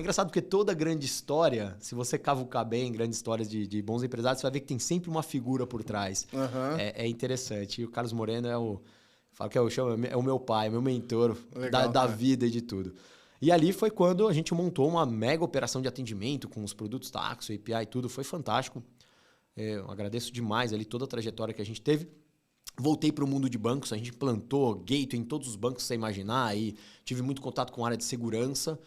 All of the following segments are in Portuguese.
É engraçado porque toda grande história, se você cavucar bem, grandes histórias de bons empresários, você vai ver que tem sempre uma figura por trás. Uhum. É interessante. E o Carlos Moreno falo que é o meu pai, meu mentor da vida e de tudo. E ali foi quando a gente montou uma mega operação de atendimento com os produtos da Axo, API e tudo. Foi fantástico. Eu agradeço demais ali toda a trajetória que a gente teve. Voltei para o mundo de bancos, a gente implantou gateway em todos os bancos que você imaginar e tive muito contato com a área de segurança.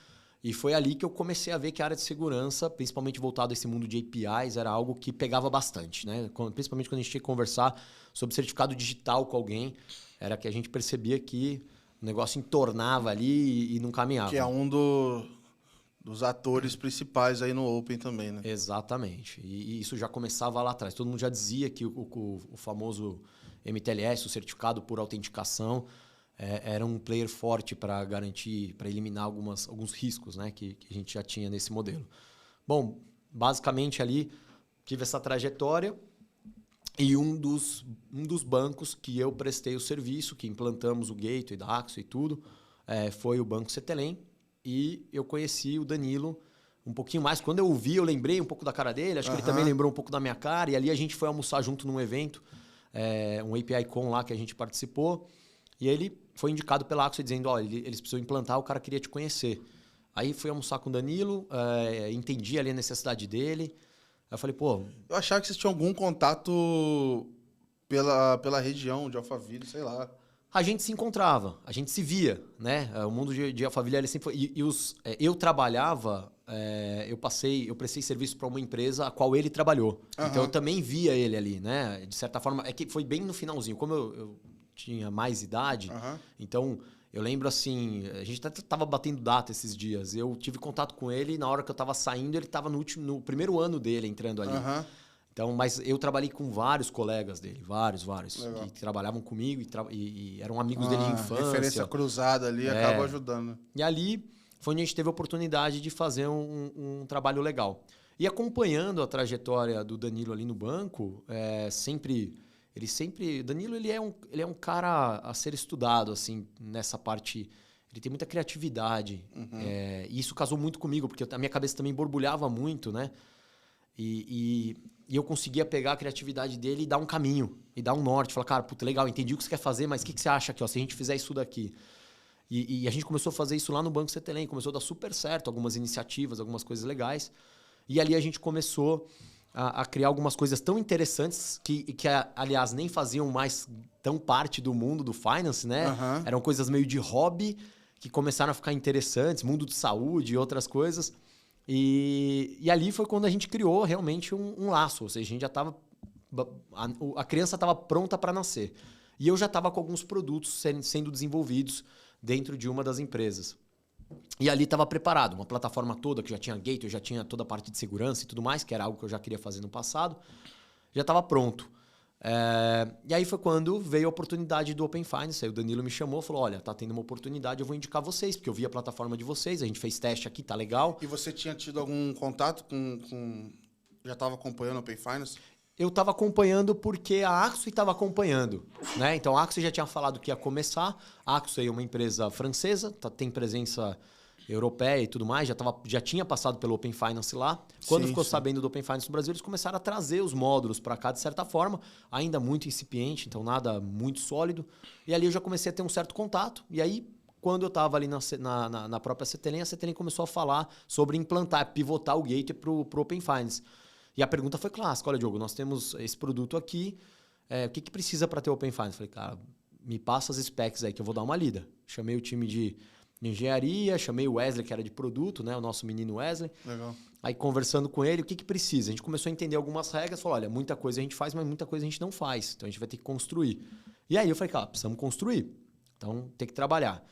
E foi ali que eu comecei a ver que a área de segurança, principalmente voltado a esse mundo de APIs, era algo que pegava bastante, né? Principalmente quando a gente tinha que conversar sobre certificado digital com alguém, era que a gente percebia que o negócio entornava ali e não caminhava. Que é um dos atores principais aí no Open também, né? Exatamente. E isso já começava lá atrás. Todo mundo já dizia que o famoso MTLS, o certificado por autenticação, era um player forte para garantir, para eliminar alguns riscos, né, que a gente já tinha nesse modelo. Bom, basicamente ali tive essa trajetória e um dos bancos que eu prestei o serviço, que implantamos o gateway da Axo e tudo, foi o Banco Cetelem. E eu conheci o Danilo um pouquinho mais. Quando eu o vi, eu lembrei um pouco da cara dele. Acho que ele também lembrou um pouco da minha cara. E ali a gente foi almoçar junto num evento, um API Con lá que a gente participou. E ele foi indicado pela Axo dizendo, eles precisam implantar, o cara queria te conhecer. Aí fui almoçar com o Danilo, entendi ali a necessidade dele. Aí eu falei, pô... Eu achava que vocês tinham algum contato pela região de Alphaville, sei lá. A gente se encontrava, a gente se via, né? O mundo de Alphaville ele sempre foi... eu trabalhava, eu prestei serviço para uma empresa a qual ele trabalhou. Então eu também via ele ali, né? De certa forma, é que foi bem no finalzinho. Como eu tinha mais idade, então eu lembro assim, a gente até estava batendo data esses dias. Eu tive contato com ele na hora que eu estava saindo, ele estava no primeiro ano dele entrando ali. Então, mas eu trabalhei com vários colegas dele, vários, que trabalhavam comigo e eram amigos dele de infância. Referência cruzada ali acaba ajudando. E ali foi onde a gente teve a oportunidade de fazer um trabalho legal. E acompanhando a trajetória do Danilo ali no banco, Danilo ele é um cara a ser estudado assim nessa parte. Ele tem muita criatividade. E isso casou muito comigo, porque a minha cabeça também borbulhava muito, né? E eu conseguia pegar a criatividade dele e dar um caminho, e dar um norte. Falar, cara, puta, legal, entendi o que você quer fazer, mas o que você acha aqui, se a gente fizer isso daqui? E a gente começou a fazer isso lá no Banco Cetelem, começou a dar super certo, algumas iniciativas, algumas coisas legais. E ali a gente começou a criar algumas coisas tão interessantes que, aliás, nem faziam mais tão parte do mundo do finance, né? Eram coisas meio de hobby, que começaram a ficar interessantes, mundo de saúde e outras coisas. E ali foi quando a gente criou realmente um laço, ou seja, a gente já estava... A criança estava pronta para nascer. E eu já estava com alguns produtos sendo desenvolvidos dentro de uma das empresas. E ali estava preparado, uma plataforma toda que já tinha gateway, já tinha toda a parte de segurança e tudo mais, que era algo que eu já queria fazer no passado, já estava pronto. E aí foi quando veio a oportunidade do Open Finance. Aí o Danilo me chamou e falou, olha, tá tendo uma oportunidade, eu vou indicar vocês, porque eu vi a plataforma de vocês, a gente fez teste aqui, tá legal. E você tinha tido algum contato com... Já estava acompanhando o Open Finance? Eu estava acompanhando porque a Axo estava acompanhando, né? Então a Axo já tinha falado que ia começar. A Axo é uma empresa francesa, tem presença europeia e tudo mais, já tinha passado pelo Open Finance lá. Quando ficou sabendo do Open Finance no Brasil, eles começaram a trazer os módulos para cá de certa forma, ainda muito incipiente, então nada muito sólido. E ali eu já comecei a ter um certo contato. E aí, quando eu estava ali na própria Cetelem, a Cetelem começou a falar sobre implantar, pivotar o gateway para o Open Finance. E a pergunta foi clássica, olha, Diogo, nós temos esse produto aqui, o que precisa para ter Open Finance? Falei, cara, me passa as specs aí que eu vou dar uma lida. Chamei o time de engenharia, chamei o Wesley, que era de produto, né? O nosso menino Wesley. Legal. Aí conversando com ele, o que precisa? A gente começou a entender algumas regras, falou, olha, muita coisa a gente faz, mas muita coisa a gente não faz. Então a gente vai ter que construir. E aí eu falei, cara, precisamos construir. Então tem que trabalhar.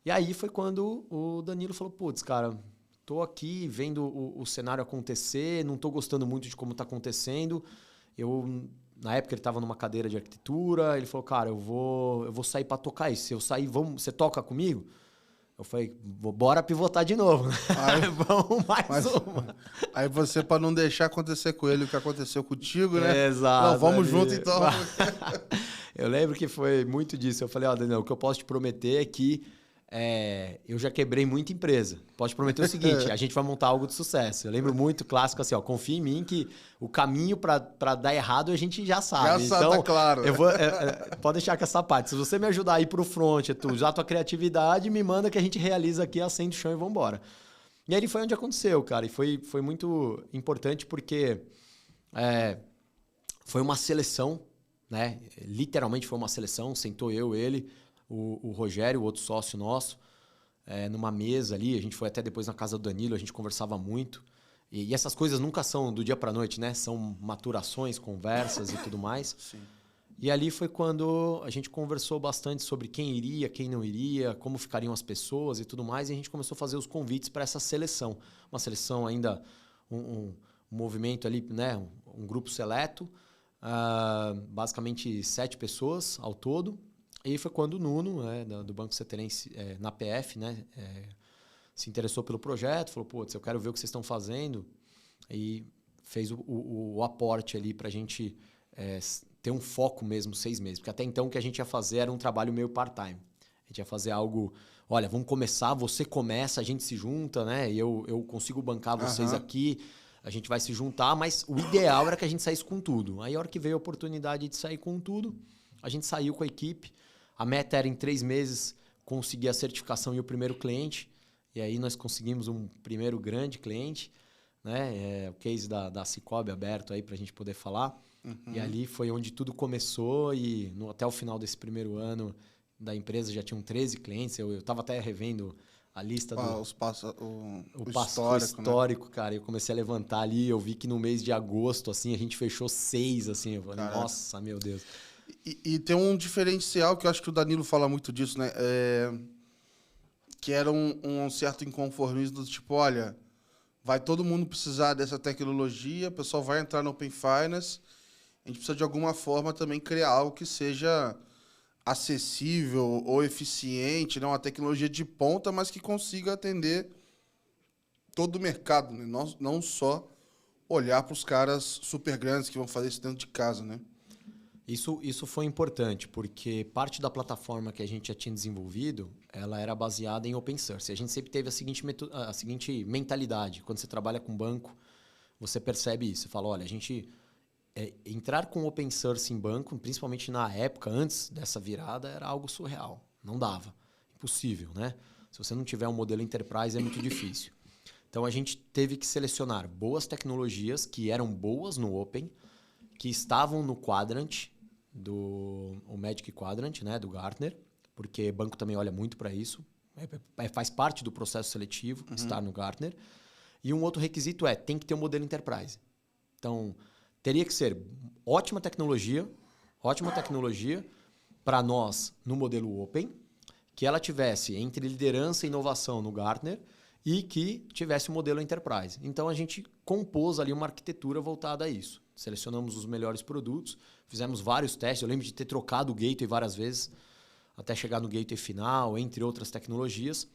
E aí foi quando o Danilo falou, putz, cara, tô aqui vendo o cenário acontecer, não tô gostando muito de como tá acontecendo. Na época ele estava numa cadeira de arquitetura, ele falou, cara, eu vou sair para tocar isso. Se eu sair, você toca comigo? Eu falei, bora pivotar de novo. Aí, vamos mais uma. Aí você, para não deixar acontecer com ele o que aconteceu contigo, né? Exato. Não, vamos junto então. Eu lembro que foi muito disso. Eu falei, Daniel, o que eu posso te prometer é que eu já quebrei muita empresa. Pode prometer o seguinte, a gente vai montar algo de sucesso. Eu lembro muito clássico assim, ó, confia em mim que o caminho para dar errado a gente já sabe. Já então, tá claro. Pode deixar com essa parte. Se você me ajudar a ir pro front, usar a tua criatividade, me manda que a gente realiza aqui, acende o chão e vambora. E aí foi onde aconteceu, cara. E foi muito importante porque foi uma seleção, né? Literalmente foi uma seleção. Sentou ele, o Rogério, o outro sócio nosso, numa mesa ali. A gente foi até depois na casa do Danilo, a gente conversava muito. E essas coisas nunca são do dia para noite, né? São maturações, conversas e tudo mais. Sim. E ali foi quando a gente conversou bastante sobre quem iria, quem não iria, como ficariam as pessoas e tudo mais. E a gente começou a fazer os convites para essa seleção. Uma seleção ainda, um movimento ali, né? Um grupo seleto. Basicamente 7 pessoas ao todo. E foi quando o Nuno, do Banco Seterense, na PF, né, se interessou pelo projeto, falou, putz, eu quero ver o que vocês estão fazendo. E fez o aporte ali para a gente ter um foco mesmo 6 meses. Porque até então o que a gente ia fazer era um trabalho meio part-time. A gente ia fazer algo, olha, vamos começar, você começa, a gente se junta, né? E eu consigo bancar vocês aqui, a gente vai se juntar, mas o ideal era que a gente saísse com tudo. Aí a hora que veio a oportunidade de sair com tudo, a gente saiu com a equipe. A meta era em 3 meses conseguir a certificação e o primeiro cliente. E aí nós conseguimos um primeiro grande cliente, né? O case da Cicobi aberto aí para a gente poder falar. E ali foi onde tudo começou e até o final desse primeiro ano da empresa já tinham 13 clientes. Eu estava até revendo a lista o histórico, né? Cara. Eu comecei a levantar ali, eu vi que no mês de agosto assim, a gente fechou 6, assim. Eu falei, nossa, meu Deus. E tem um diferencial que eu acho que o Danilo fala muito disso, né? Que era um certo inconformismo do tipo, olha, vai todo mundo precisar dessa tecnologia, o pessoal vai entrar no Open Finance, a gente precisa de alguma forma também criar algo que seja acessível ou eficiente, né? Uma tecnologia de ponta, mas que consiga atender todo o mercado, né? Não só olhar para os caras super grandes que vão fazer isso dentro de casa, né? Isso foi importante, porque parte da plataforma que a gente já tinha desenvolvido, ela era baseada em open source. A gente sempre teve a seguinte mentalidade. Quando você trabalha com banco, você percebe isso. Você fala, olha, a gente entrar com open source em banco, principalmente na época, antes dessa virada, era algo surreal. Não dava. Impossível, né? Se você não tiver um modelo enterprise, é muito difícil. Então, a gente teve que selecionar boas tecnologias que eram boas no open, que estavam no quadrant, o Magic Quadrant, né, do Gartner, porque banco também olha muito para isso, faz parte do processo seletivo estar no Gartner. E um outro requisito tem que ter um modelo enterprise. Então, teria que ser ótima tecnologia para nós no modelo open, que ela tivesse entre liderança e inovação no Gartner e que tivesse um modelo enterprise. Então, a gente compôs ali uma arquitetura voltada a isso. Selecionamos os melhores produtos, fizemos vários testes. Eu lembro de ter trocado o gateway várias vezes até chegar no gateway final, entre outras tecnologias.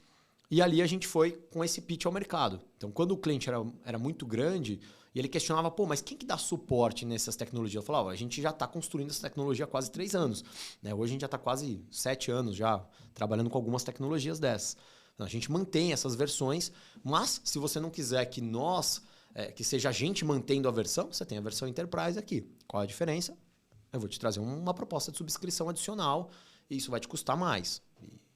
E ali a gente foi com esse pitch ao mercado. Então, quando o cliente era muito grande e ele questionava, mas quem que dá suporte nessas tecnologias? Eu falava, a gente já está construindo essa tecnologia há quase 3 anos. Né? Hoje a gente já está quase 7 anos já trabalhando com algumas tecnologias dessas. Então, a gente mantém essas versões, mas se você não quiser que que seja a gente mantendo a versão, você tem a versão Enterprise aqui. Qual a diferença? Eu vou te trazer uma proposta de subscrição adicional e isso vai te custar mais.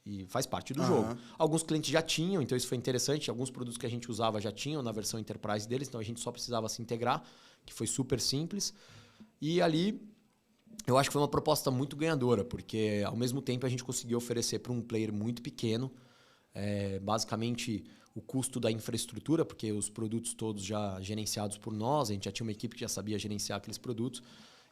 E faz parte do jogo. Alguns clientes já tinham, então isso foi interessante. Alguns produtos que a gente usava já tinham na versão Enterprise deles, então a gente só precisava se integrar, que foi super simples. E ali, eu acho que foi uma proposta muito ganhadora, porque ao mesmo tempo a gente conseguiu oferecer para um player muito pequeno, basicamente o custo da infraestrutura, porque os produtos todos já gerenciados por nós, a gente já tinha uma equipe que já sabia gerenciar aqueles produtos,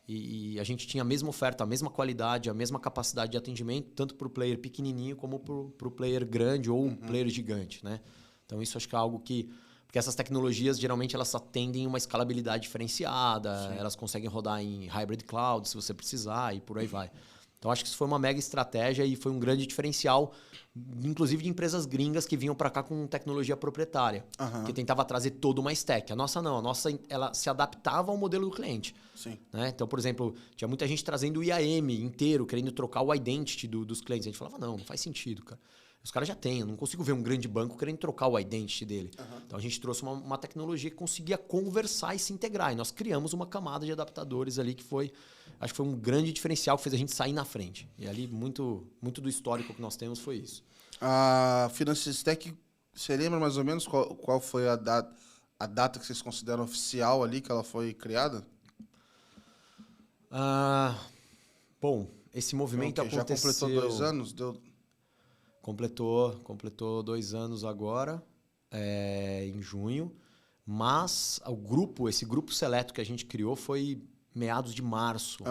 e a gente tinha a mesma oferta, a mesma qualidade, a mesma capacidade de atendimento, tanto para o player pequenininho como para o player grande ou um player gigante, né? Então isso acho que é algo que... Porque essas tecnologias, geralmente, elas atendem uma escalabilidade diferenciada, sim, elas conseguem rodar em hybrid cloud, se você precisar, e por aí vai. Então, acho que isso foi uma mega estratégia e foi um grande diferencial, inclusive de empresas gringas que vinham para cá com tecnologia proprietária, que tentava trazer toda uma stack. A nossa não, ela se adaptava ao modelo do cliente. Sim. Né? Então, por exemplo, tinha muita gente trazendo o IAM inteiro, querendo trocar o identity dos clientes. A gente falava, não faz sentido, cara. Os caras já têm, eu não consigo ver um grande banco querendo trocar o identity dele. Então a gente trouxe uma tecnologia que conseguia conversar e se integrar. E nós criamos uma camada de adaptadores ali que acho que foi um grande diferencial que fez a gente sair na frente. E ali muito do histórico que nós temos foi isso. A Finances Tech, você lembra mais ou menos qual foi a data que vocês consideram oficial ali, que ela foi criada? Bom, esse movimento aconteceu... Já completou 2 anos? Completou 2 anos agora, em junho. Mas esse grupo seleto que a gente criou foi meados de março.